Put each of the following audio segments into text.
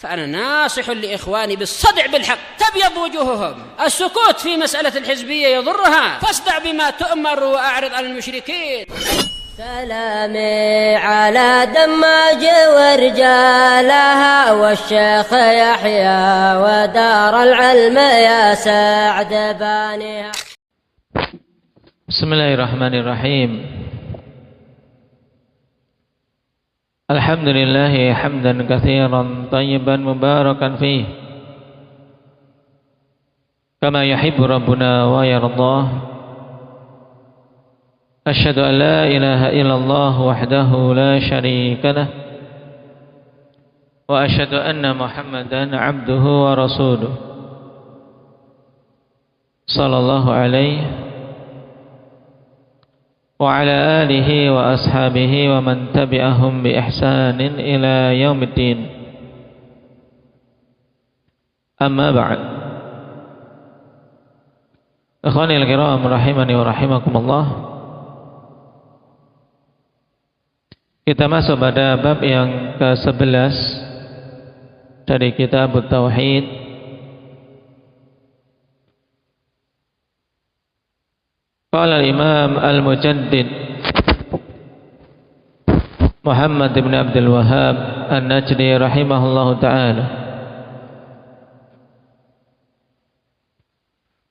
فأنا ناصح لإخواني بالصدع بالحق تبيض وجوههم. السكوت في مسألة الحزبية يضرها، فاصدع بما تؤمر وأعرض عن المشركين. سلامي على دماج ورجالها والشيخ يحيى ودار العلم يا سعد بانيها. بسم الله الرحمن الرحيم. الحمد لله حمدا كثيرا طيبا مباركا فيه كما يحب ربنا ويرضاه. أشهد أن لا إله إلا الله وحده لا شريك له وأشهد أن محمدا عبده ورسوله صلى الله عليه وعلى آله وأصحابه ومن تبعهم بإحسان إلى يوم الدين. أما بعد، إخواني الكرام rahimani wa rahimakumullah, kita masuk pada bab yang ke-11 dari kitab Tauhid. Qala al-Imam al-Mujaddid Muhammad bin Abdul Wahhab An-Najdi rahimahullahu ta'ala,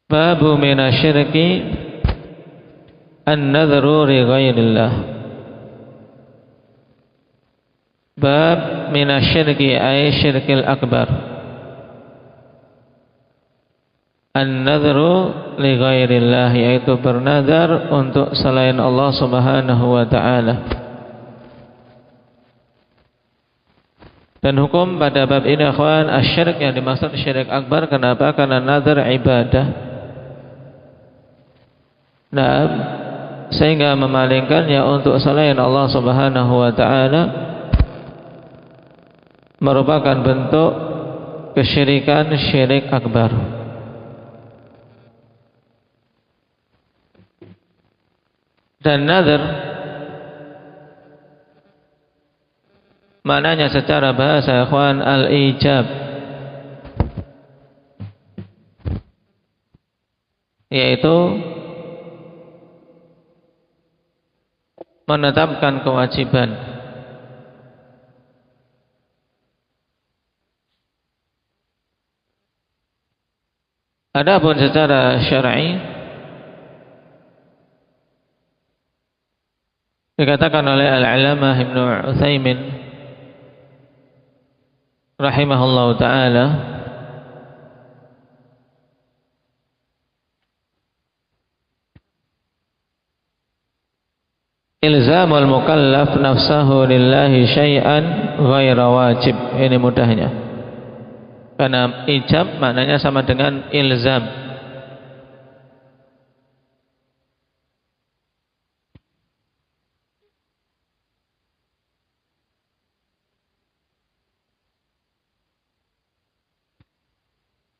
babu minasyirki an-nadhru li ghairillah. Bab minasyirki ay syirkil akbar, an-nadhru li ghairillah, yaitu bernadar untuk selain Allah Subhanahu wa ta'ala. Dan hukum pada bab ini akhwan, asyirik yang dimaksud syirik akbar. Kenapa? Karena nadar ibadah. Nah, sehingga memalingkannya untuk selain Allah Subhanahu wa ta'ala merupakan bentuk kesyirikan, syirik akbar. Dan nadar maknanya secara bahasa ikhwan al-ijab, yaitu menetapkan kewajiban. Adapun secara syar'i dikatakan oleh Al-Allamah Ibnu Utsaimin rahimahullahu ta'ala, ilzamul mukallaf nafsahu lillahi syai'an ghaira wajib. Ini mudahnya, karena ijab maknanya sama dengan ilzam.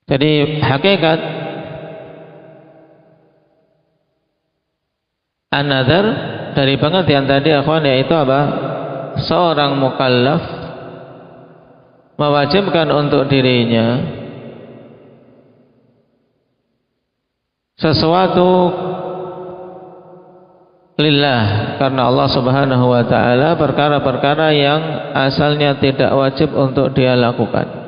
Jadi hakikat an-nadhar dari pengertian tadi akhwan, yaitu apa? Seorang mukallaf mewajibkan untuk dirinya sesuatu lillah, karena Allah Subhanahu wa ta'ala, perkara-perkara yang asalnya tidak wajib untuk dia lakukan.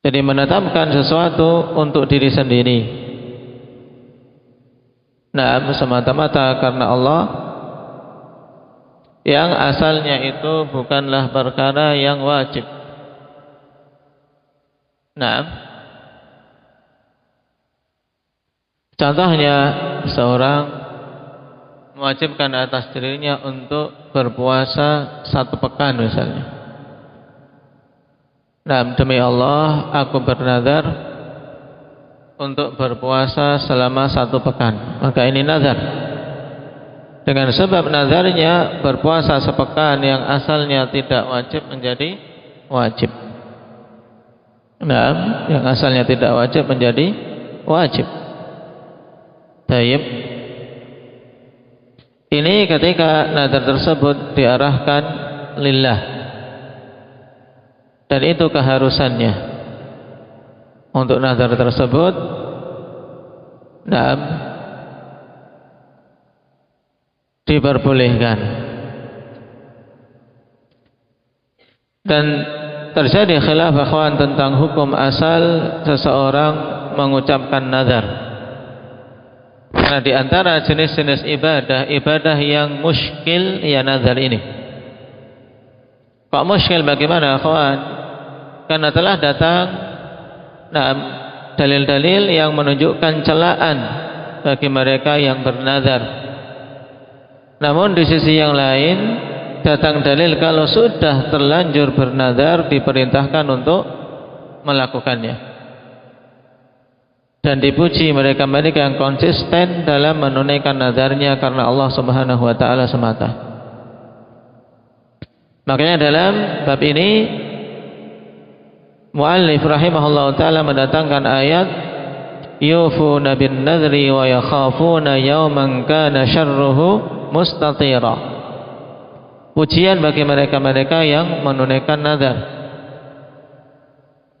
Jadi menetapkan sesuatu untuk diri sendiri, nah semata-mata karena Allah, yang asalnya itu bukanlah perkara yang wajib. Nah, contohnya seorang mewajibkan atas dirinya untuk berpuasa 1 pekan misalnya. Nah, demi Allah aku bernazar untuk berpuasa selama 1 pekan. Maka ini nazar. Dengan sebab nazarnya berpuasa sepekan yang asalnya tidak wajib menjadi wajib. Nah, yang asalnya tidak wajib menjadi wajib. Tayyib. Ini ketika nazar tersebut diarahkan lillah, dan itu keharusannya untuk nazar tersebut diperbolehkan. Dan terjadi khilaf akhwan tentang hukum asal seseorang mengucapkan nazar. Karena di antara jenis-jenis ibadah yang muskil ya nazar ini. Kok muskil bagaimana akhwan? Karena telah datang dalil-dalil yang menunjukkan celaan bagi mereka yang bernazar. Namun di sisi yang lain datang dalil kalau sudah terlanjur bernazar diperintahkan untuk melakukannya. Dan dipuji mereka-mereka yang konsisten dalam menunaikan nazarnya karena Allah Subhanahu wa taala semata. Makanya dalam bab ini muallif rahimahullah taala mendatangkan ayat yufuna bin nadri wa yakhafuna yawman kana syarruhu mustatira. Pujian bagi mereka-mereka yang menunaikan nazar.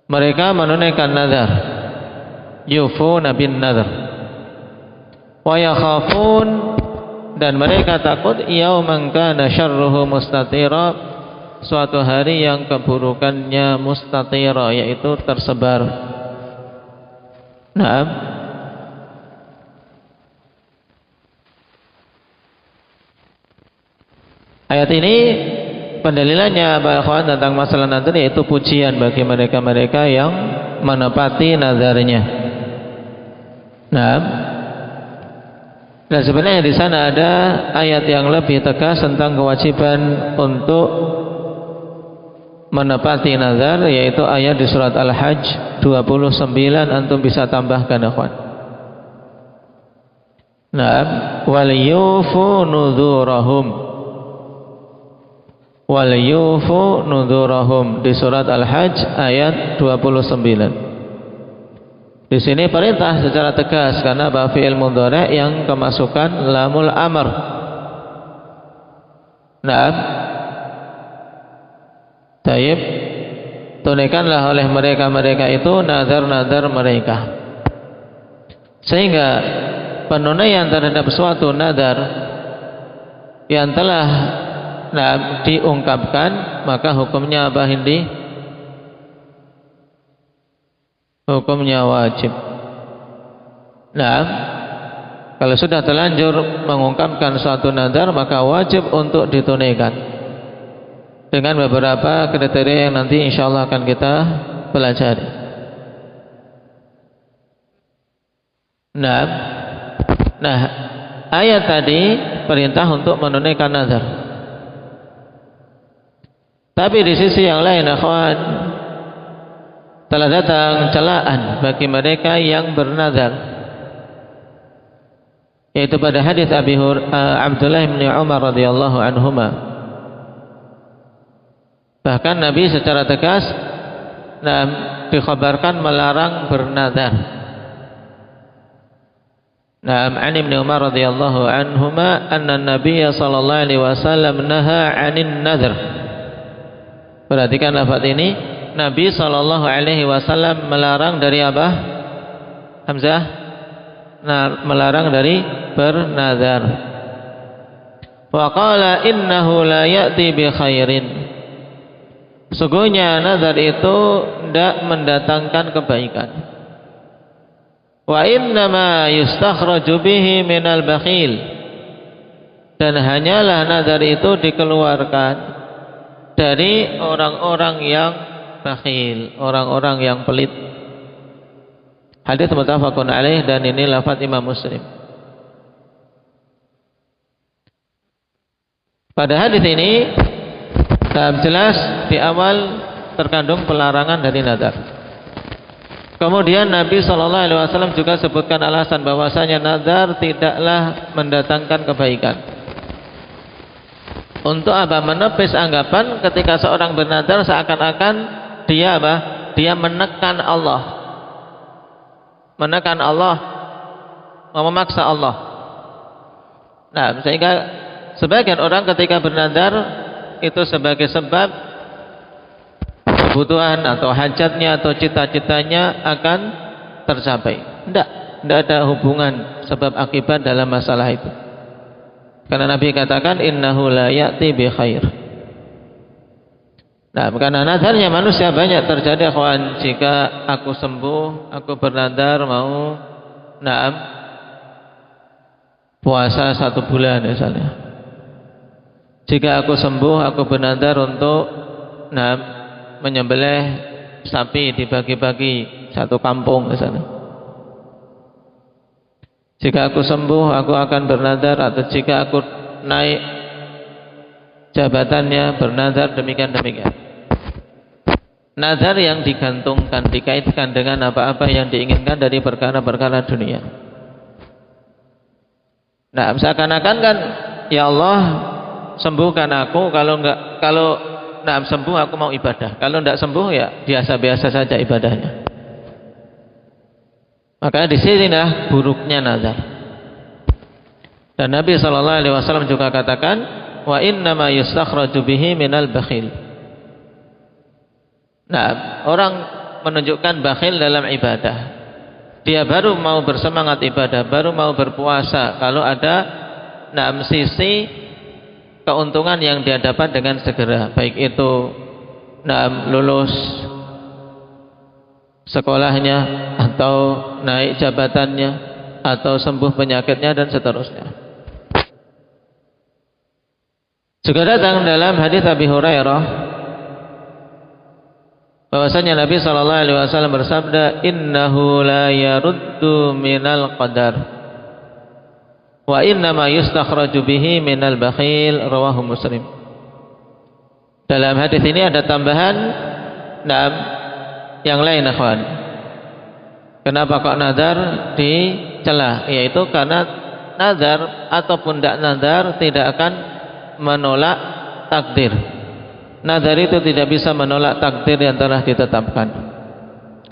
Mereka menunaikan nazar. Yufuna bin nazar. Wa yakhafun, dan mereka takut yauman kana syarruhu mustatira, suatu hari yang keburukannya mustatira, yaitu tersebar. Naam. Ayat ini pendalilannya bahwa tentang masalah nazar yaitu pujian bagi mereka-mereka yang menepati nazarnya. Nah, dan sebenarnya di sana ada ayat yang lebih tegas tentang kewajiban untuk menepati nazar, yaitu ayat di surat Al-Hajj 29. Antum bisa tambahkan akhwan. Nah, wal yufu nuzurahum. Wal yufu nuzurahum di surat Al-Hajj ayat 29. Di sini perintah secara tegas karena fi'il mudhari' yang kemasukan lamul amr. Naam. Taib, tunaikanlah oleh mereka-mereka itu nazar-nazar mereka. Sehingga penunaian terhadap suatu nazar yang telah diungkapkan, maka hukumnya apa Hindi? Hukumnya wajib. Nah, kalau sudah terlanjur mengungkapkan suatu nazar, maka wajib untuk ditunaikan dengan beberapa kriteria yang nanti insyaallah akan kita pelajari. Nah, ayat tadi perintah untuk menunaikan nazar. Tapi di sisi yang lain akhwan, telah datang celaan bagi mereka yang bernazar, yaitu pada hadis Abdullah bin Umar radhiyallahu anhuma. Bahkan Nabi secara tegas dikhabarkan melarang bernazar. An Ibnu Umar radhiyallahu anhuma anna Nabiy sallallahu alaihi wasallam naha 'anil nadhr. Perhatikan lafaz ini, Nabi sallallahu alaihi wasallam melarang dari apa? Hamzah? Melarang dari bernazar. Wa qala innahu la ya'ti bi khairin. Sesungguhnya nazar itu tidak mendatangkan kebaikan. Wa innama yustakhraju bihi minal bakhil. Dan hanyalah nazar itu dikeluarkan dari orang-orang yang bakhil, orang-orang yang pelit. Hadits muttafaqun alaih, dan ini lafaz Imam Muslim. Pada hadis ini jelas di awal terkandung pelarangan dari nazar. Kemudian Nabi SAW juga sebutkan alasan bahwasanya nazar tidaklah mendatangkan kebaikan. Untuk apa? Menepis anggapan ketika seorang bernazar seakan-akan dia apa? Dia menekan Allah. Menekan Allah, memaksa Allah. Nah, sehingga sebagian orang ketika bernadar itu sebagai sebab kebutuhan atau hajatnya atau cita-citanya akan tercapai. Tidak ada hubungan sebab akibat dalam masalah itu. Karena Nabi katakan innahu la ya'ti bi khair. Nah, karena nadarnya manusia banyak terjadi akhwan. Jika aku sembuh, aku bernadar mau puasa 1 bulan misalnya. Jika aku sembuh, aku bernadar untuk menyembelih sapi dibagi-bagi 1 kampung misalnya. Jika aku sembuh, aku akan bernadar, atau jika aku naik jabatannya, bernadar demikian-demikian. Nadar yang digantungkan, dikaitkan dengan apa-apa yang diinginkan dari perkara-perkara dunia. Nah, seakan-akan kan, ya Allah sembuhkan aku, kalau sembuh aku mau ibadah. Kalau tidak sembuh ya biasa-biasa saja ibadahnya. Maka di sinilah buruknya nazar. Dan Nabi SAW juga katakan, wa innama yustakhraju bihi minal bakhil. Nah, orang menunjukkan bakhil dalam ibadah. Dia baru mau bersemangat ibadah, baru mau berpuasa kalau ada sisi keuntungan yang dia dapat dengan segera, baik itu lulus sekolahnya, atau naik jabatannya, atau sembuh penyakitnya, dan seterusnya. Juga datang dalam hadis Abi Hurairah bahwasanya Nabi SAW bersabda, innahu la yaruddu minal qadar wa innama yustakhraju bihi minal bakhil, rawahu Muslim. Dalam hadis ini ada tambahan yang lain, akhwan. Kenapa kok nazar dicela? Yaitu karena nazar ataupun tidak nazar tidak akan menolak takdir. Nazar itu tidak bisa menolak takdir yang telah ditetapkan.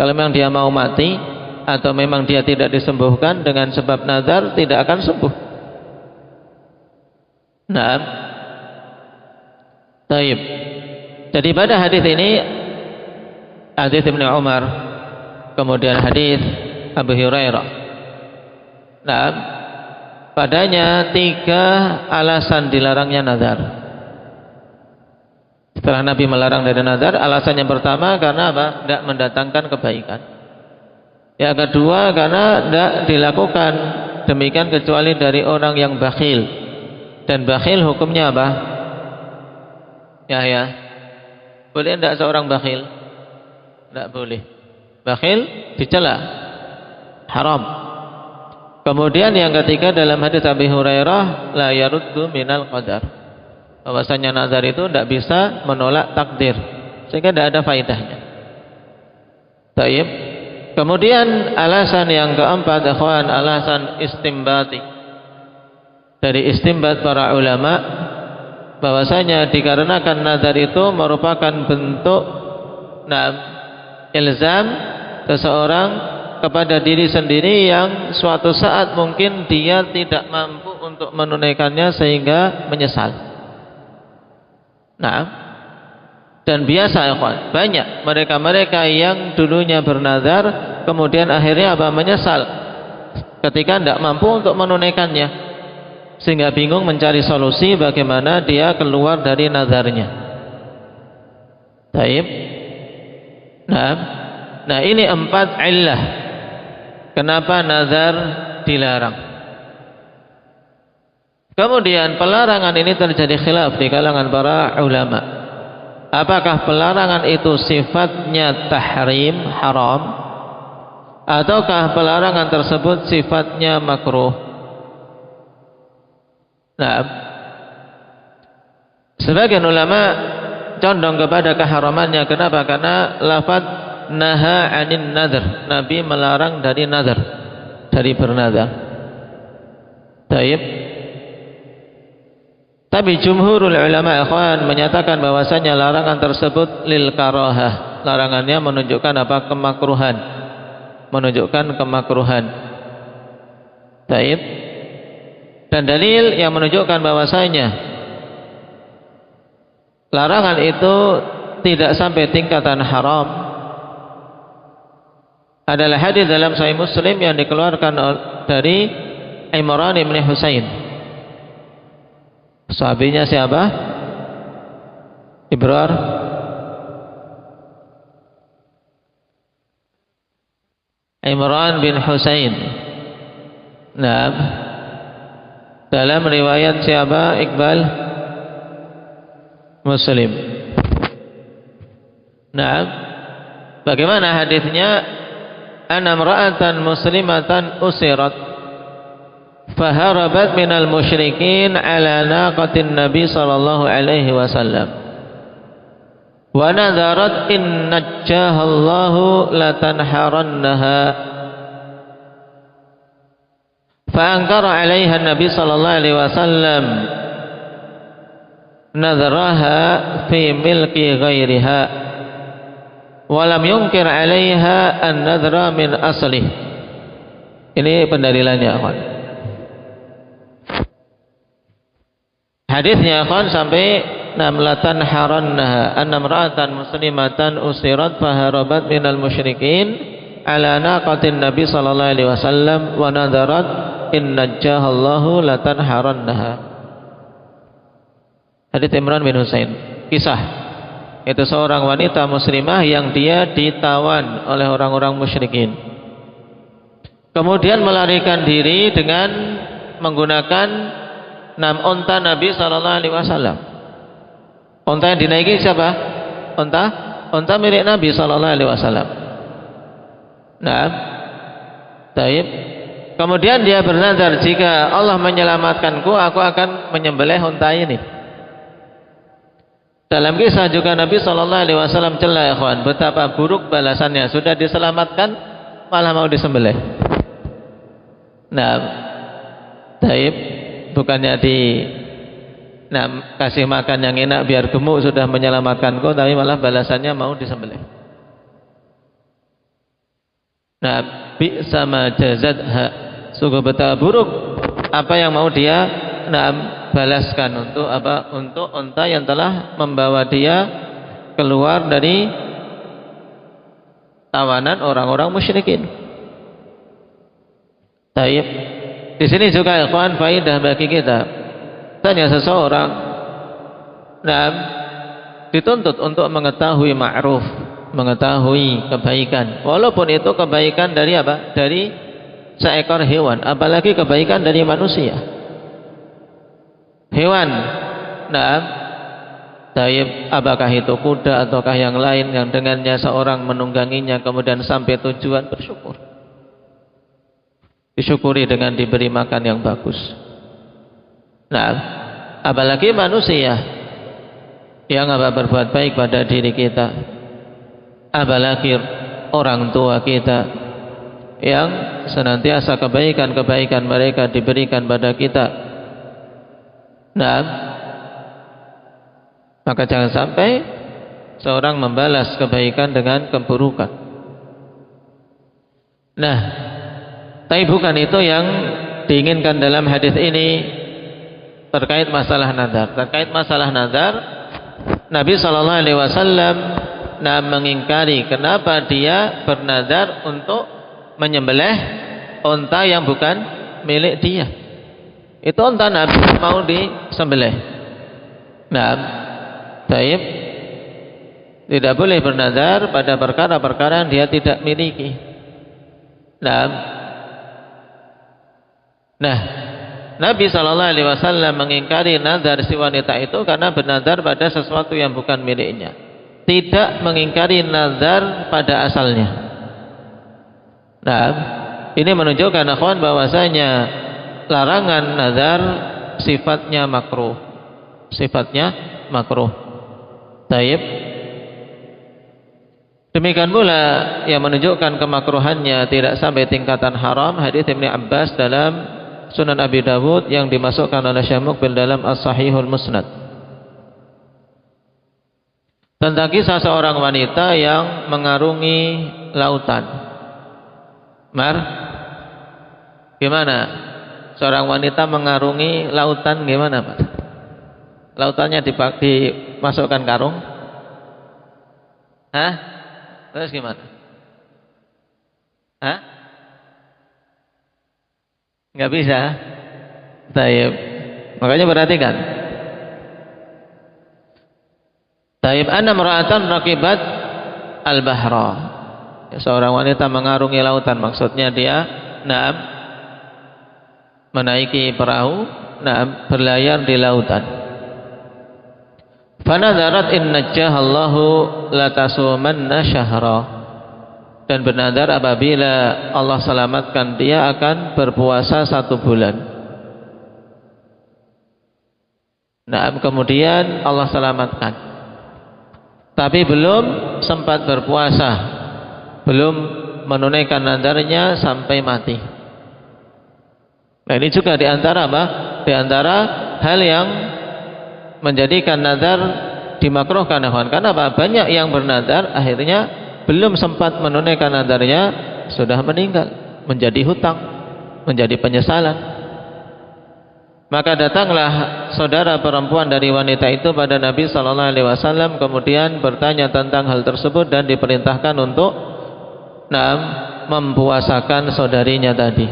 Kalau memang dia mau mati atau memang dia tidak disembuhkan dengan sebab nazar, tidak akan sembuh. Nah, taib. Jadi pada hadis ini, hadis Ibnu Umar, kemudian hadis Abu Hurairah. Nah, padanya 3 alasan dilarangnya nazar. Setelah Nabi melarang dari nazar, alasan yang pertama karena apa? Tidak mendatangkan kebaikan. Yang kedua karena tidak dilakukan demikian kecuali dari orang yang bakhil. Dan bakhil hukumnya apa? Ya. Boleh tidak seorang bakhil? Tidak boleh. Bakhil dicela, haram. Kemudian yang ketiga dalam hadis Abi Hurairah, la yaruddu minal qadar, bahwasanya nazar itu tidak bisa menolak takdir, sehingga tidak ada faedahnya. Taib. Kemudian alasan yang keempat, ikhwan, alasan istimbati. Dari istimbat para ulama, bahwasanya dikarenakan nazar itu merupakan bentuk ilzam seseorang kepada diri sendiri yang suatu saat mungkin dia tidak mampu untuk menunaikannya sehingga menyesal. Nah, dan biasa ya kawan, banyak mereka-mereka yang dulunya bernazar kemudian akhirnya menyesal ketika tidak mampu untuk menunaikannya, sehingga bingung mencari solusi bagaimana dia keluar dari nazarnya. Taib. Nah, ini 4 illah kenapa nazar dilarang. Kemudian pelarangan ini terjadi khilaf di kalangan para ulama. Apakah pelarangan itu sifatnya tahrim, haram, ataukah pelarangan tersebut sifatnya makruh? Nah, sebagian ulama condong kepada keharamannya. Kenapa? Karena lafaz naha anin nadhr, Nabi melarang dari nadhr, dari bernadar. Taib. Tapi jumhurul ulama ikhwan menyatakan bahwasanya larangan tersebut lil karahah. Larangannya menunjukkan apa? Kemakruhan. Menunjukkan kemakruhan. Taib. Dan dalil yang menunjukkan bahwasanya larangan itu tidak sampai tingkatan haram adalah hadis dalam Sahih Muslim yang dikeluarkan dari Imran bin Husain. Sahabinya siapa? Ibrar. Imran bin Husain. Nah, dalam riwayat siapa? Iqbal? Muslim. Nah, bagaimana hadisnya? Anna imra'atan muslimatan usirat faharabat minal musyrikin ala naqatin nabi sallallahu alaihi wasallam wa nadharat in najjahallahu latanharannaha fa ankara alaiha nabi sallallahu alaihi wasallam nadharaha fi milki ghairiha walam yungkir 'alaiha an-nadhra min aslih. Ini pendalilannya, akhwan. Hadisnya, akhwan, sampai namlatan harannaha anna imra'atan muslimatan usirat faharabat minal musyrikin ala naqatin nabi sallallahu alaihi wasallam wa nadharat in najjahallahu latanharannaha. Hadis Imran bin Husain. Kisah itu seorang wanita muslimah yang dia ditawan oleh orang-orang musyrikin. Kemudian melarikan diri dengan menggunakan 6 onta Nabi sallallahu alaihi wasallam. Onta yang dinaiki siapa? Onta milik Nabi sallallahu alaihi wasallam. Nah, taib. Kemudian dia bernazar, jika Allah menyelamatkanku, aku akan menyembelih onta ini. Dalam kisah juga Nabi sallallahu alaihi wasallam celah, ikhwan, betapa buruk balasannya. Sudah diselamatkan malah mau disembelih. Nah, taib, bukannya kasih makan yang enak biar gemuk, sudah menyelamatkanku, tapi malah balasannya mau disembelih. Nah, bi'sa ma jazatha, sungguh betapa buruk apa yang mau dia balaskan. Untuk apa? Untuk unta yang telah membawa dia keluar dari tawanan orang-orang musyrikin. Taib. Di sini juga, ikhwan, faedah bagi kita. Tanya seseorang, dituntut untuk mengetahui ma'ruf, mengetahui kebaikan, walaupun itu kebaikan dari apa? Dari seekor hewan, apalagi kebaikan dari manusia. Hewan, taib, apakah itu kuda ataukah yang lain yang dengannya seorang menungganginya kemudian sampai tujuan, bersyukur. Disyukuri dengan diberi makan yang bagus. Apalagi manusia yang berbuat baik pada diri kita, apalagi orang tua kita yang senantiasa kebaikan-kebaikan mereka diberikan pada kita. Maka jangan sampai seorang membalas kebaikan dengan keburukan. Tapi bukan itu yang diinginkan dalam hadis ini terkait masalah nazar. Terkait masalah nazar, Nabi sallallahu alaihi wasallam mengingkari kenapa dia bernazar untuk menyembelih unta yang bukan milik dia. Itu unta Nabi mau disembelih. Taib, tidak boleh bernazar pada perkara-perkara yang dia tidak miliki. Nabi sallallahu alaihi wasallam mengingkari nazar si wanita itu karena bernazar pada sesuatu yang bukan miliknya. Tidak mengingkari nazar pada asalnya. Ini menunjukkan, akhwan, bahwasanya larangan nazar sifatnya makruh. Sifatnya makruh. Taib. Demikian pula yang menunjukkan kemakruhannya tidak sampai tingkatan haram, hadis Ibnu Abbas dalam Sunan Abi Dawud yang dimasukkan oleh Syekh Muqbil dalam As-Sahihul Musnad, tentang kisah seorang wanita yang mengarungi lautan. Gimana? seorang wanita mengarungi lautan gimana Pak? Lautannya dimasukkan karung? Hah? Terus gimana? Hah? Nggak bisa. Taib. Makanya perhatikan. Taib anna mar'atan raqibat al-bahra. Seorang wanita mengarungi lautan, maksudnya dia menaiki perahu, berlayar di lautan. Fanadharat in najjahallahu latasumanna syahra. Dan bernadar apabila Allah selamatkan dia akan berpuasa 1 bulan. Kemudian Allah selamatkan, tapi belum sempat berpuasa, belum menunaikan nadarnya sampai mati. Nah, ini juga diantara apa? Diantara hal yang menjadikan nadar dimakruhkan. Karena apa? Banyak yang bernadar akhirnya belum sempat menunaikan nadarnya sudah meninggal, menjadi hutang, menjadi penyesalan. Maka datanglah saudara perempuan dari wanita itu pada Nabi SAW, kemudian bertanya tentang hal tersebut dan diperintahkan untuk mempuasakan saudarinya tadi.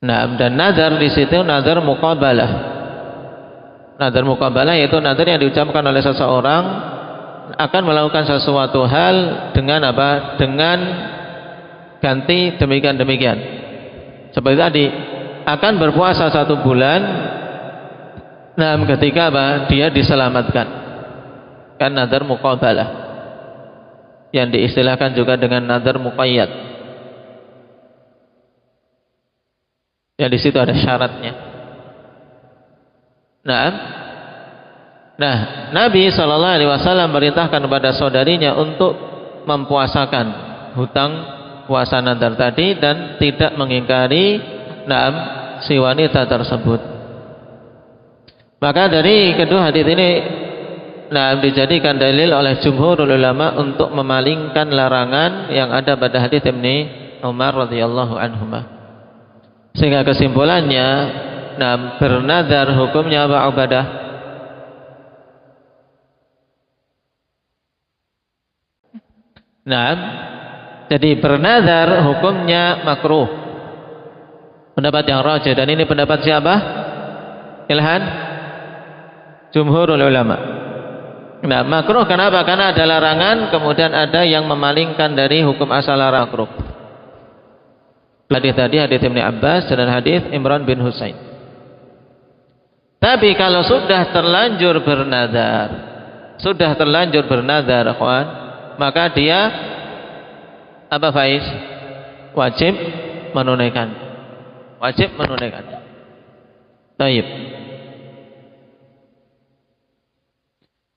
Dan nadar di situ nadar muqabalah. Nadar muqabalah yaitu nadar yang diucapkan oleh seseorang akan melakukan sesuatu hal dengan apa? Dengan ganti demikian. Seperti tadi, akan berpuasa 1 bulan. Ketika apa? Dia diselamatkan. Kan nadar muqabalah. Yang diistilahkan juga dengan nadar muqayyad. Ya, di situ ada syaratnya. Nabi SAW merintahkan kepada saudarinya untuk mempuasakan hutang puasa nadar tadi dan tidak mengingkari si wanita tersebut. Maka dari kedua hadis ini dijadikan dalil oleh jumhurul ulama untuk memalingkan larangan yang ada pada hadis Ibnu Umar radhiyallahu anhuma. Sehingga kesimpulannya bernadar hukumnya apa ibadah? Jadi bernadar hukumnya makruh. Pendapat yang rajih, dan ini pendapat siapa? Ilhan jumhurul ulama. Makruh kenapa? Karena ada larangan, kemudian ada yang memalingkan dari hukum asal larangan makruh. Hadis tadi hadis Ibnu Abbas dan hadis Imran bin Husain. Tapi kalau sudah terlanjur bernadar, kawan, maka dia apa Faiz? Wajib menunaikan. Baik.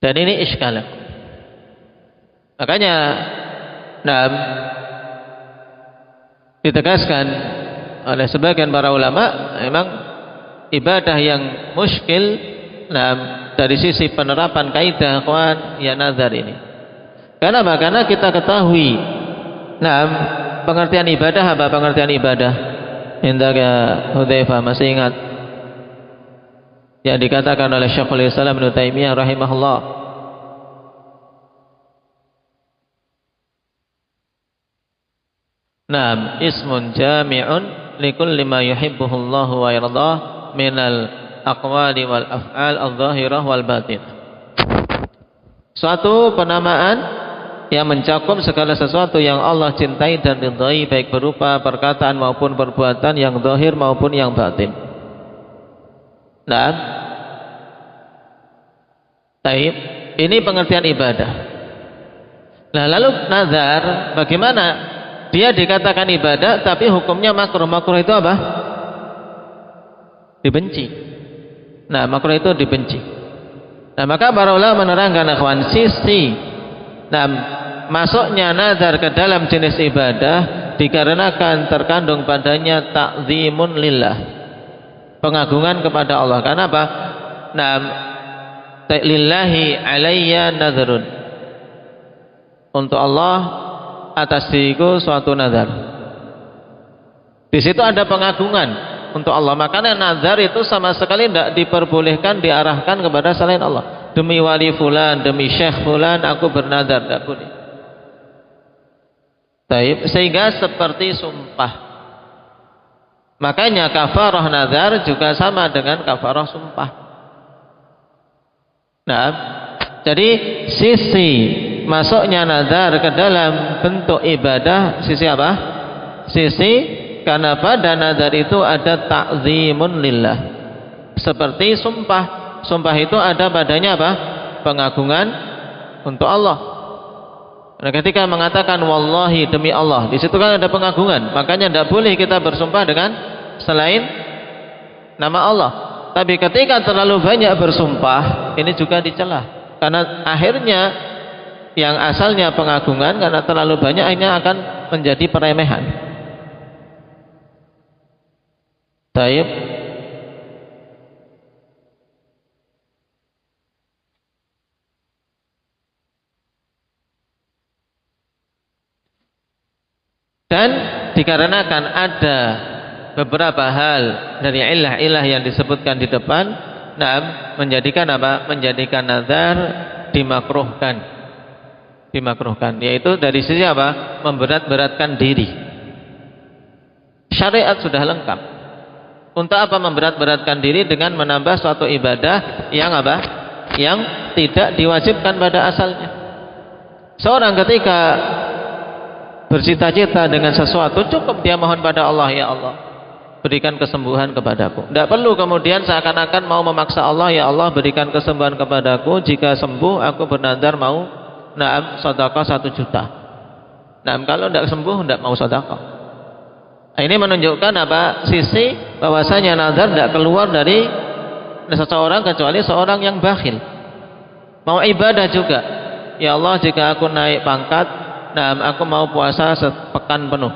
Dan ini iskal. Makanya ditegaskan oleh sebagian para ulama, memang ibadah yang muskil dari sisi penerapan kaidah kawan ya nazar ini. Karena apa? Karena kita ketahui pengertian ibadah apa? Pengertian ibadah Indaka Hudzaifah masih ingat yang dikatakan oleh Syekhul Islam Ibnu Taimiyah rahimahullah, ismun jami'un likulli ma yuhibbuhu Allah wa yardah minal aqwali wal af'al adh-dhahirah wal batin. Suatu penamaan yang mencakup segala sesuatu yang Allah cintai dan ridhai, baik berupa perkataan maupun perbuatan yang zahir maupun yang batin. Taib, ini pengertian ibadah. Lalu nazar, bagaimana? Dia dikatakan ibadah tapi hukumnya makruh. Makruh itu apa? Dibenci. Makruh itu dibenci. Maka para ulama menerangkan akhwan, sisi masuknya nazar ke dalam jenis ibadah dikarenakan terkandung padanya ta'zimun lillah, pengagungan kepada Allah. Karena apa? Lillahi alayya nadhrun, untuk Allah atas diriku suatu nazar. Di situ ada pengagungan untuk Allah. Makanya nazar itu sama sekali tidak diperbolehkan diarahkan kepada selain Allah. Demi wali fulan, demi syekh fulan, aku bernazar, tidak boleh. Taib, sehingga seperti sumpah. Makanya kafarah nazar juga sama dengan kafarah sumpah. Nah, jadi sisi masuknya nazar ke dalam bentuk ibadah, sisi apa? Sisi karena pada nazar itu ada ta'zimun lillah. Seperti sumpah. Sumpah itu ada padanya apa? Pengagungan untuk Allah. Nah, ketika mengatakan wallahi demi Allah, di situ kan ada pengagungan. Makanya tidak boleh kita bersumpah dengan selain nama Allah. Tapi ketika terlalu banyak bersumpah, ini juga dicela. Karena akhirnya yang asalnya pengagungan karena terlalu banyak akhirnya akan menjadi peremehan. Taib. Dan dikarenakan ada beberapa hal dari ilah-ilah yang disebutkan di depan, nah, menjadikan apa? Menjadikan nazar dimakruhkan. Dimakruhkan, yaitu dari sisi apa? Memberat-beratkan diri. Syariat sudah lengkap. Untuk apa memberat-beratkan diri dengan menambah suatu ibadah yang apa? Yang tidak diwajibkan pada asalnya. Seorang ketika bercita-cita dengan sesuatu, cukup dia mohon pada Allah, ya Allah, berikan kesembuhan kepadaku. Tidak perlu kemudian seakan-akan mau memaksa Allah, ya Allah, berikan kesembuhan kepadaku. Jika sembuh, aku bernazar mau sedekah 1 juta. Nah, kalau tidak sembuh, tidak mau sedekah. Ini menunjukkan apa? Sisi bahwasanya nazar tidak keluar dari seseorang kecuali seorang yang bakhil. Mau ibadah juga, ya Allah, jika aku naik pangkat, nah, aku mau puasa sepekan penuh.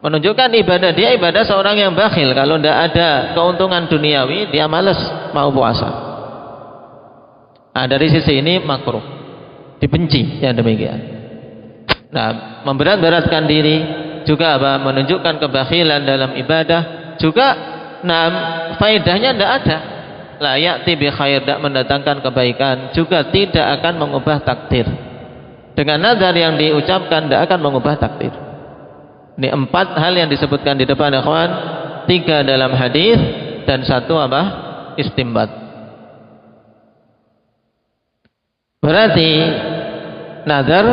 Menunjukkan ibadah dia ibadah seorang yang bakhil. Kalau tidak ada keuntungan duniawi, dia malas mau puasa. Nah, dari sisi ini makruh, dibenci yang demikian. Nah, memberat-beratkan diri juga apa? Menunjukkan kebakhilan dalam ibadah. Juga, nah, faedahnya tidak ada. La ya'ti bi khair, tidak mendatangkan kebaikan. Juga tidak akan mengubah takdir. Dengan nazar yang diucapkan tidak akan mengubah takdir. Ini 4 hal yang disebutkan di depan, ikhwan. 3 dalam hadis dan 1 apa? Istimbat. Berarti nazar,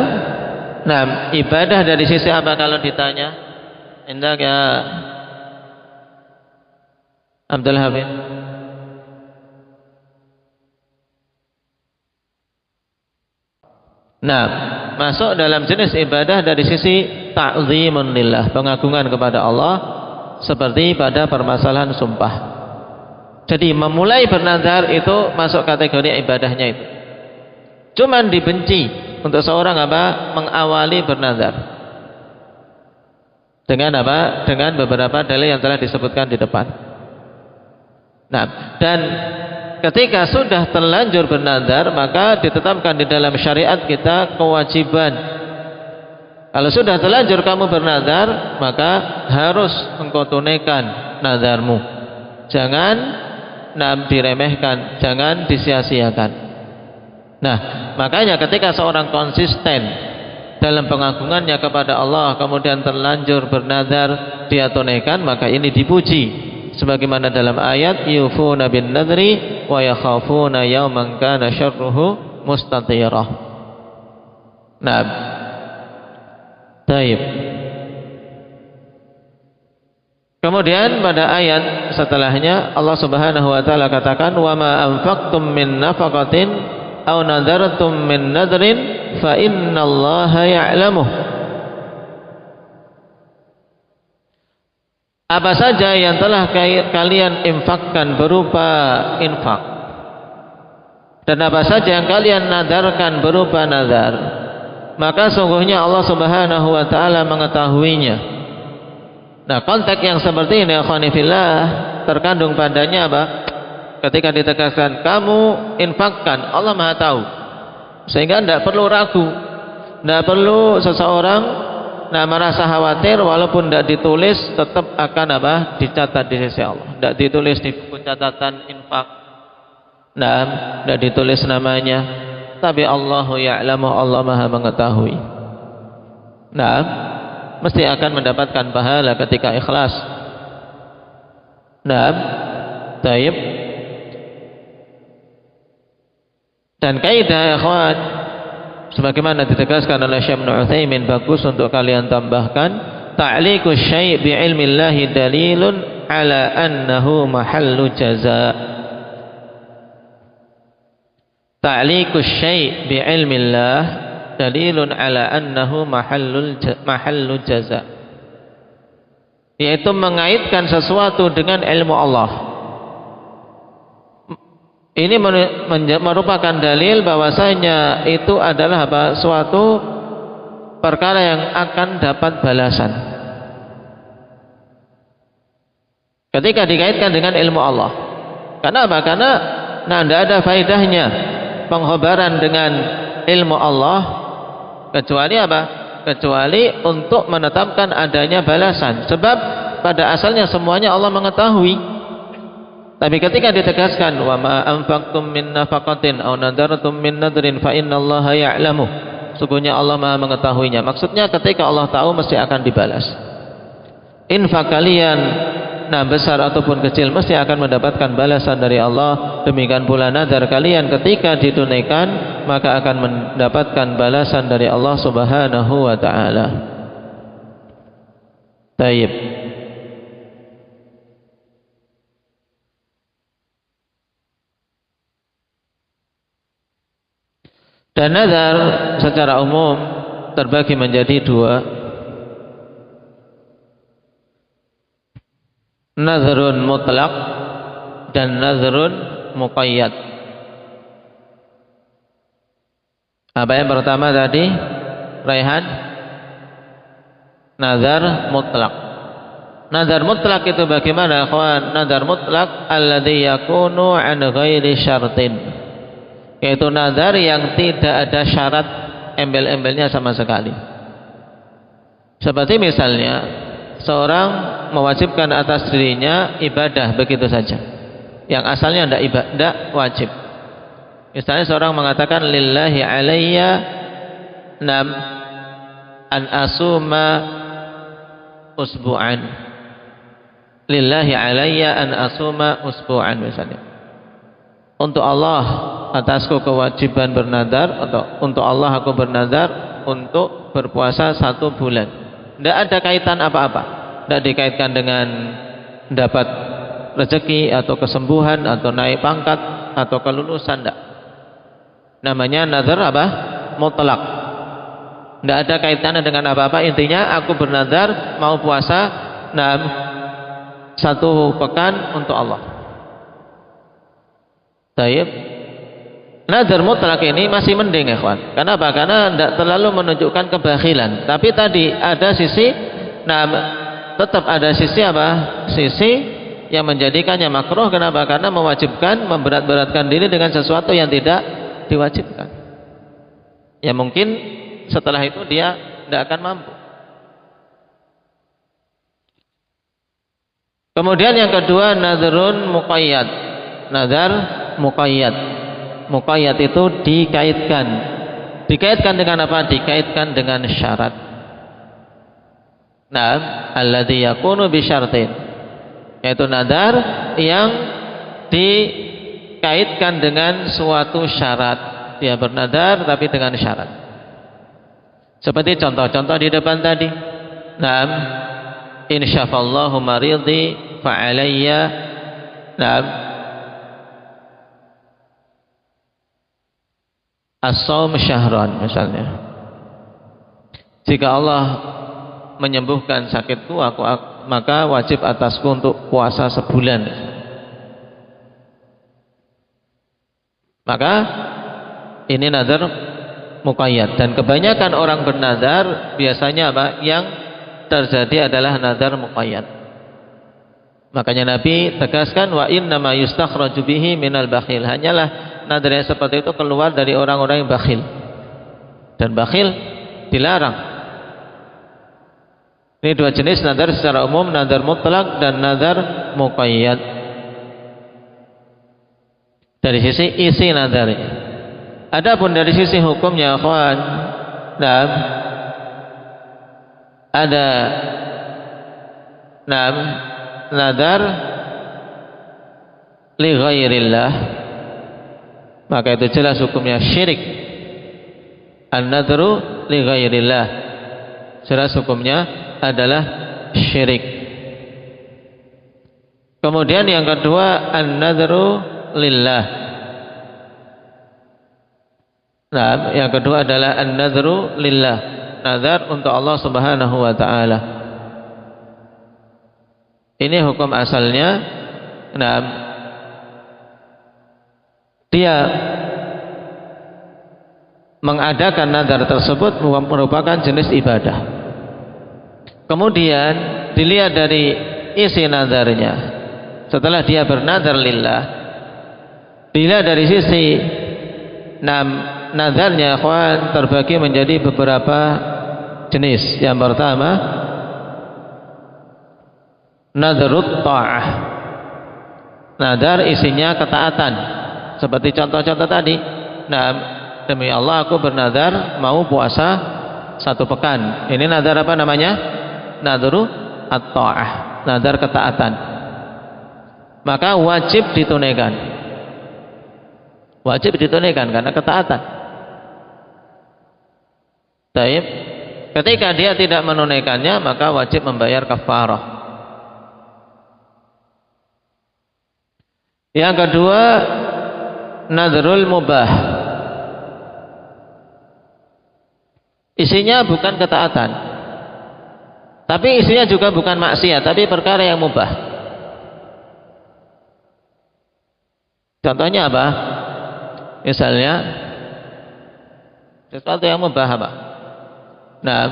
nah, ibadah dari sisi apa kalau ditanya? Indah ya Abdul Habib. Nah, masuk dalam jenis ibadah dari sisi ta'zimun lillah, pengagungan kepada Allah, seperti pada permasalahan sumpah. Jadi memulai bernazar itu masuk kategori ibadahnya itu. Cuman dibenci untuk seorang apa? Mengawali bernazar. Dengan apa? Dengan beberapa dalil yang telah disebutkan di depan. Nah, dan ketika sudah terlanjur bernazar, maka ditetapkan di dalam syariat kita kewajiban. Kalau sudah terlanjur kamu bernazar, maka harus engkau tunaikan nazarmu. Jangan diremehkan, jangan disia-siakan. Nah, makanya ketika seorang konsisten dalam pengagungannya kepada Allah, kemudian terlanjur bernazar, dia tunaikan, maka ini dipuji. Sebagaimana dalam ayat yufuna bin nadri wa yakhafuna yawman kana syarruhu mustatirah. Nah, taib. Kemudian pada ayat setelahnya Allah Subhanahu wa taala katakan wa ma anfaqtum min nafaqatin aw nadartum min nadrin fa innallaha ya'lamuh. Apa saja yang telah kalian infakkan berupa infak, dan apa saja yang kalian nadarkan berupa nazar, maka sungguhnya Allah Subhanahu wa taala mengetahuinya. Nah, konteks yang seperti ini, akhwanifillah, terkandung padanya apa? Ketika ditegaskan kamu infakkan, Allah Maha tahu, sehingga tidak perlu ragu, tidak perlu seseorang merasa khawatir walaupun tidak ditulis tetap akan dicatat di sisi Allah. Tidak ditulis di buku catatan infak, tidak ditulis namanya, tapi Allahu ya'lamu, Allah Maha mengetahui. Mesti akan mendapatkan pahala ketika ikhlas. Taib. Dan kaidah ikhwan, sebagaimana ditegaskan oleh Syekh Ibnu Utsaimin, bagus untuk kalian tambahkan, ta'liqus syai' bi ilmillahi dalilun ala annahu mahallu jaza. Ta'liqus syai' bi ilmillah dalilun ala annahu mahallu jaza, yaitu mengaitkan sesuatu dengan ilmu Allah. Ini merupakan dalil bahwasanya itu adalah suatu perkara yang akan dapat balasan ketika dikaitkan dengan ilmu Allah. Karena apa? Karena tidak ada faedahnya pengkhabaran dengan ilmu Allah kecuali apa? Kecuali untuk menetapkan adanya balasan. Sebab pada asalnya semuanya Allah mengetahui. Tapi ketika ditegaskan wa ma anfaqtum min nafaqatin aw nadartum min nadrin fa innallaha ya'lamu, sungguhnya Allah Maha mengetahuinya. Maksudnya ketika Allah tahu mesti akan dibalas. Infak kalian besar ataupun kecil mesti akan mendapatkan balasan dari Allah. Demikian pula nadar kalian ketika ditunaikan maka akan mendapatkan balasan dari Allah Subhanahu wa taala. Taib. Dan nazar secara umum terbagi menjadi dua. Nazarun mutlak dan nazarun muqayyad. Apa yang pertama tadi, Raihan? Nazar mutlak. Nazar mutlak itu bagaimana, kawan? Nazar mutlak alladzi yakunu an ghairi syartin, yaitu nazar yang tidak ada syarat embel-embelnya sama sekali. Seperti misalnya seorang mewajibkan atas dirinya ibadah begitu saja, yang asalnya tidak wajib. Misalnya seorang mengatakan lillahi alayya an asuma usbu'an, lillahi alayya an asuma usbu'an misalnya. Untuk Allah atasku kewajiban bernadar, atau untuk Allah aku bernadar untuk berpuasa 1 bulan. Tidak ada kaitan apa-apa. Tidak dikaitkan dengan dapat rezeki atau kesembuhan atau naik pangkat atau kelulusan. Tidak. Namanya nazar apa? Mutlak. Tidak ada kaitannya dengan apa-apa. Intinya aku bernadar mau puasa 1 pekan untuk Allah. Taib. Nazar mutlak ini masih mending, ikhwan. Kenapa? Karena tidak terlalu menunjukkan kebakhilan. Tapi tadi ada sisi, tetap ada sisi apa? Sisi yang menjadikannya makruh. Kenapa? Karena mewajibkan, memberat-beratkan diri dengan sesuatu yang tidak diwajibkan. Ya mungkin setelah itu dia tidak akan mampu. Kemudian yang kedua, nazarun muqayyad. Nazar muqayyad. Muqayyad itu dikaitkan. Dikaitkan dengan apa? Dikaitkan dengan syarat. Alladzi yakunu bi syartin, yaitu nazar yang dikaitkan dengan suatu syarat. Dia bernazar tapi dengan syarat. Seperti contoh-contoh di depan tadi. Insyafallahu maridi fa alayya as-shaum syahran misalnya. Jika Allah menyembuhkan sakitku, maka wajib atasku untuk puasa sebulan. Maka ini nazar muqayyad. Dan kebanyakan orang bernazar biasanya apa? Yang terjadi adalah nazar muqayyad. Makanya Nabi tegaskan wa innama yustakhraju bihi minal bakhil. Hanyalah nazar yang seperti itu keluar dari orang-orang yang bakhil. Dan bakhil dilarang. Ini dua jenis nadar secara umum, nadar mutlak dan nadar muqayyad. Dari sisi isi nadarnya. Adapun dari sisi hukumnya, akhwan, ada nadar li ghairillah, maka itu jelas hukumnya syirik. An-nadru li ghairillah, jelas hukumnya adalah syirik. Kemudian yang kedua, an-nadru lillah. Nah, yang kedua adalah an-nadru lillah, nazar untuk Allah Subhanahu wa taala. Ini hukum asalnya. Nah, dia mengadakan nazar tersebut merupakan jenis ibadah. Kemudian dilihat dari isi nazarnya. Setelah dia bernazar lillah, dilihat dari sisi nazarnya, akhwan, terbagi menjadi beberapa jenis. Yang pertama, nadrut ta'ah. Nadar isinya ketaatan. Seperti contoh-contoh tadi. Demi Allah aku bernadar mau puasa 1 pekan. Ini nadar apa namanya? Nadru at-ta'ah, nadar ketaatan. Maka wajib ditunaikan. Wajib ditunaikan karena ketaatan. Baik. Ketika dia tidak menunaikannya, maka wajib membayar kafarah. Yang kedua, nadrul mubah. Isinya bukan ketaatan, tapi isinya juga bukan maksiat, tapi perkara yang mubah. Contohnya apa? Misalnya sesuatu yang mubah apa? Nah,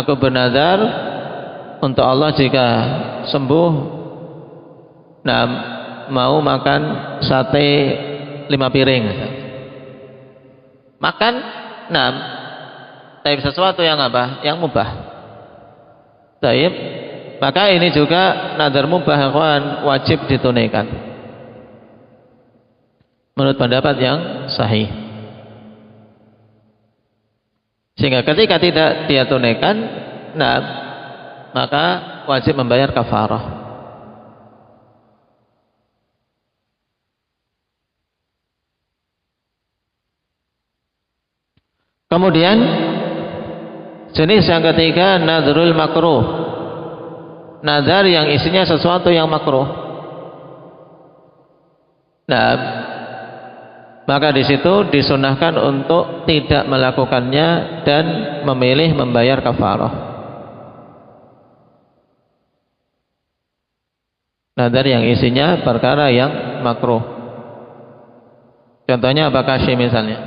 aku bernazar untuk Allah jika sembuh, mau makan sate 5 piring. Makan, tapi sesuatu yang apa? Yang mubah. Baik. Maka ini juga nazar mubah, akhwan, wajib ditunaikan. Menurut pendapat yang sahih. Sehingga ketika tidak dia tunaikan, maka wajib membayar kafarah. Kemudian jenis yang ketiga, nadrul makruh. Nazar yang isinya sesuatu yang makruh. Maka di situ disunahkan untuk tidak melakukannya dan memilih membayar kafarah. Nazar yang isinya perkara yang makruh. Contohnya apa? Kasih misalnya.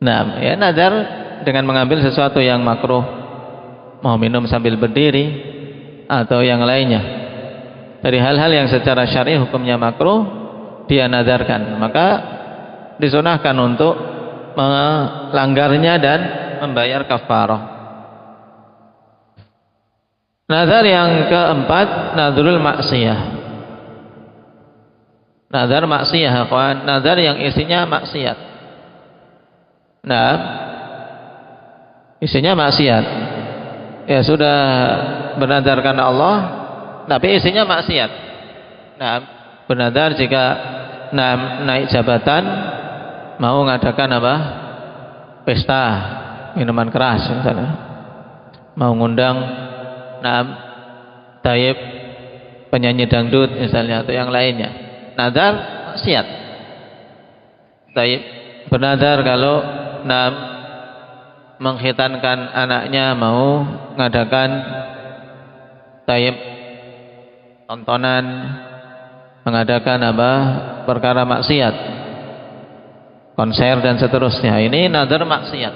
Nazar dengan mengambil sesuatu yang makruh, mau minum sambil berdiri atau yang lainnya. Dari hal-hal yang secara syar'i hukumnya makruh, dia nazarkan, maka disunahkan untuk melanggarnya dan membayar kafarah. Nazar yang keempat, nadrul maksiyah. Nazar maksiyah, akhwan, nazar yang isinya maksiat. Isinya maksiat. Ya sudah bernazarkan Allah, tapi isinya maksiat. Bernazar jika naik jabatan mau mengadakan apa? Pesta minuman keras misalnya. Mau ngundang taib penyanyi dangdut misalnya atau yang lainnya. Nazar maksiat. Taib bernazar kalau mengkhitankan anaknya mau mengadakan taib tontonan, mengadakan apa? Perkara maksiat, konser dan seterusnya. Ini nazar maksiat.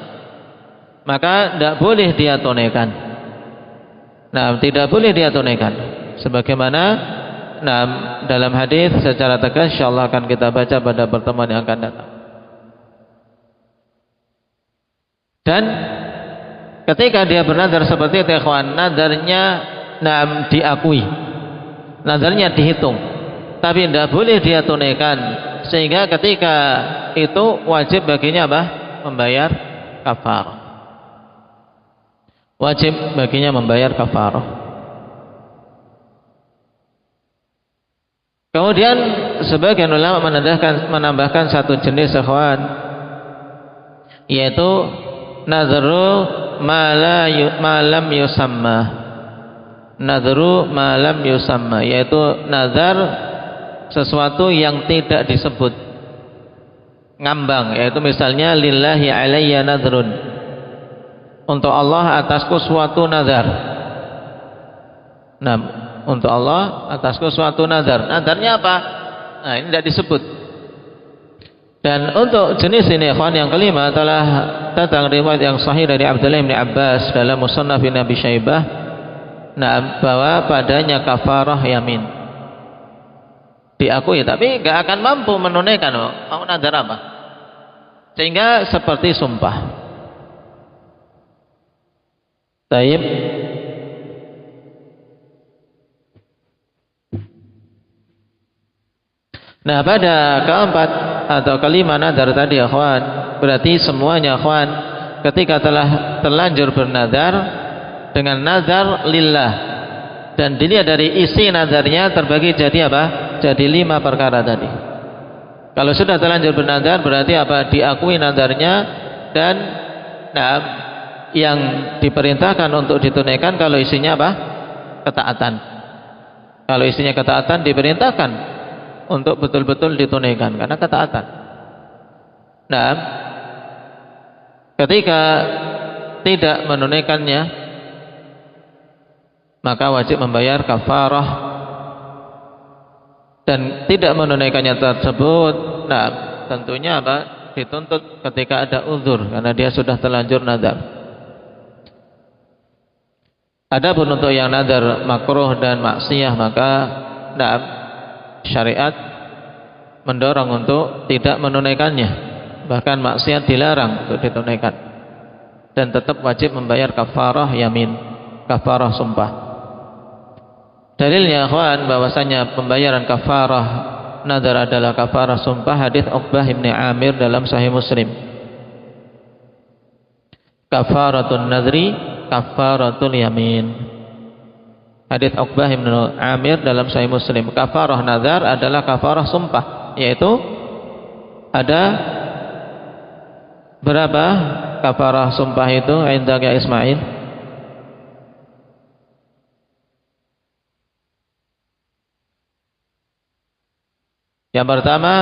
Maka tidak boleh dia tunaikan. Tidak boleh dia tunaikan. Sebagaimana dalam hadis secara tegas insyaallah akan kita baca pada pertemuan yang akan datang. Dan ketika dia bernazar seperti itu, ikhwan, nadarnya diakui, nadarnya dihitung, tapi tidak boleh dia tunaikan, sehingga ketika itu wajib baginya apa? Membayar kafarah. Wajib baginya membayar kafarah. Kemudian sebagian ulama menambahkan satu jenis, ikhwan, yaitu nadru malam yusamma. Nadru malam yusamma, yaitu nazar sesuatu yang tidak disebut, ngambang, yaitu misalnya lillahi alayya nadrun, untuk Allah atasku suatu nazar. Nah, untuk Allah atasku suatu nazar. Nazarnya apa? Nah, ini tidak disebut. Dan untuk jenis ini, ikhwan, yang kelima, telah datang riwayat yang sahih dari Abdullah bin Abbas dalam Musannaf bin Abi Syaibah, bahwa padanya kafarah yamin. Diakui, tapi gak akan mampu menunaikan. Mau nazar apa? Sehingga seperti sumpah. Taib. Nah, pada keempat atau kelima nazar tadi, ikhwan, berarti semuanya, ikhwan, ketika telah terlanjur bernazar dengan nazar lillah, dan dilihat dari isi nazarnya terbagi jadi apa? Jadi 5 perkara tadi. Kalau sudah terlanjur bernazar, berarti apa? Diakui nazarnya, dan yang diperintahkan untuk ditunaikan kalau isinya apa? Ketaatan. Kalau isinya ketaatan, diperintahkan untuk betul-betul ditunaikan karena ketaatan. Nah, ketika tidak menunaikannya, maka wajib membayar kafarah. Dan tidak menunaikannya tersebut, nah, tentunya apa? Dituntut ketika ada uzur, karena dia sudah terlanjur nazar. Adapun untuk yang nazar makruh dan maksiyah, maka nah, syariat mendorong untuk tidak menunaikannya, bahkan maksiat dilarang untuk ditunaikan, dan tetap wajib membayar kafarah yamin, kafarah sumpah. Dalilnya, ikhwan, bahwasanya pembayaran kafarah nazar adalah kafarah sumpah, hadis Uqbah bin Amir dalam Sahih Muslim. Kafaratun nadri kafaratul yamin. Hadis Uqbah bin Amir dalam Sahih Muslim. Kafarah nazar adalah kafarah sumpah, yaitu ada berapa kafarah sumpah itu? Indaka Ismail. Yang pertama,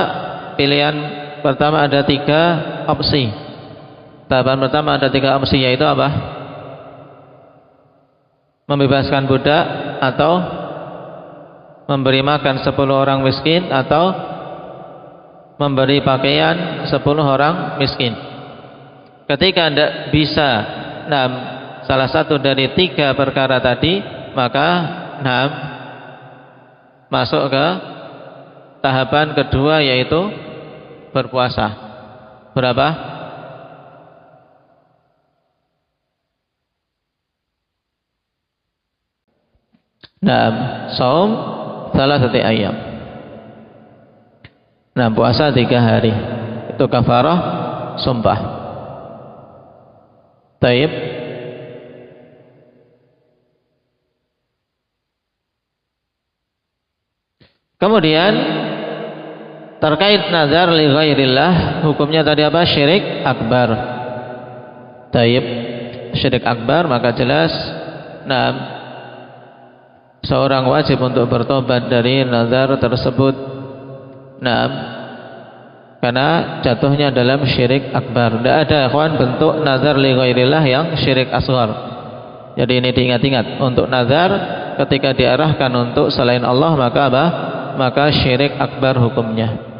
pilihan pertama ada 3 opsi. Tahapan pertama ada 3 opsi, yaitu apa? Membebaskan budak, atau memberi makan 10 orang miskin, atau memberi pakaian 10 orang miskin. Ketika tidak bisa salah satu dari 3 perkara tadi, maka masuk ke tahapan kedua, yaitu berpuasa. Berapa? Saum salah satu ayam. Puasa 3 hari. Itu kafarah sumpah. Taib. Kemudian terkait nazar li ghairillah, hukumnya tadi apa? Syirik akbar. Taib. Syirik akbar, maka jelas seorang wajib untuk bertobat dari nazar tersebut. Karena jatuhnya dalam syirik akbar. Tidak ada, ikhwan, bentuk nazar li ghairillah yang syirik asghar. Jadi ini diingat-ingat, untuk nazar ketika diarahkan untuk selain Allah, maka apa? Maka syirik akbar hukumnya.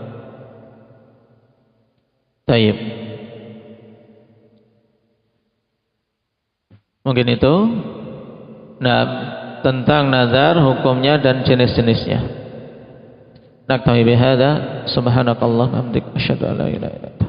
Taib. Mungkin itu tentang nazar, hukumnya dan jenis-jenisnya. Naktabi bihadza, subhanakallahumma wa bihamdika, asyhadu an la ilaha illa anta.